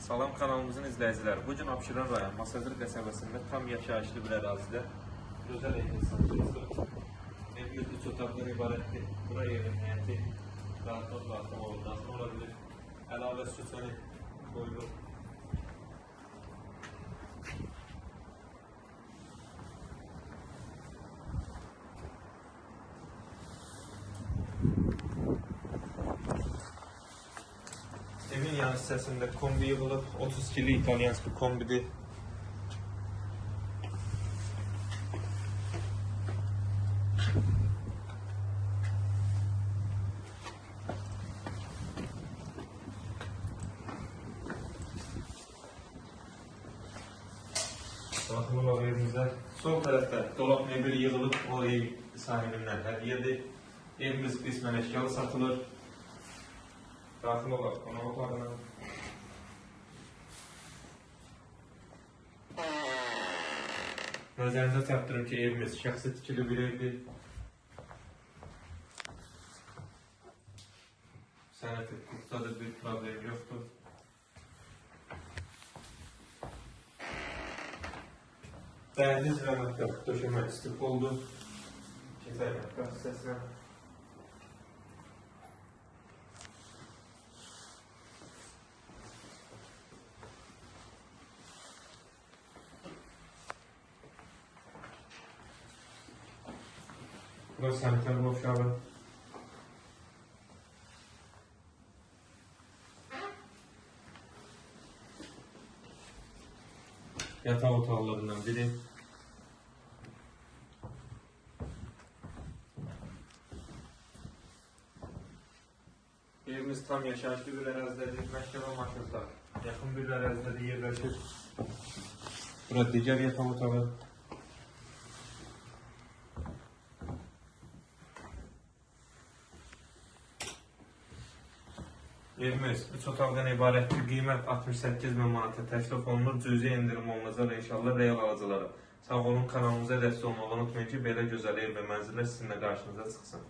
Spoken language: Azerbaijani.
Salam kanalımızın izləyiciləri. Bugün Abşeron rayon Masazır qəsəbəsində tam yaşayışlı bir ərazidə gözəl evimiz satılır. Evimiz 3 otaqdan ibarətdir. Bura evin həyəti rahat olabilir. Əlavə süsəni qoyulur. Evin yan hissəsində kombi yığılıb, 32'li İtalyanski kombidir. Bakın o evimizdə sol tərəfdə dolap mebeli yığılıb, o ev sahibindən hədiyədir. Evimiz qismən eşyalı satılır. Daxil olaraq qonaq otağına. Nəzərinizə çatdırım ki, evimiz şəxsi tikili bir evdir. Sənəti qurtadır, bir problem yoxdur. Dəhliz və mətbəx döşəmə istif oldu. Keçək mətbəx hissəsinə. Burası saniter boşağı. Yatak otaqlarından biri. Evimiz tam yaşayışlı bir ərazidedir. Məktəbə marşrutlar yaxın bir ərazidə də yerləşir. Burada digər yatak otağı. Evimiz 3 otaqdan ibarətdir. Qiymət 68.000 manata təklif olunur. Cüzi indirim olunacaq inşallah real alıcılara. Sağ olun, kanalımıza dəstək olmağı unutmayın ki, belə gözəl ev və mənzillər sizinlə qarşınıza çıxsın.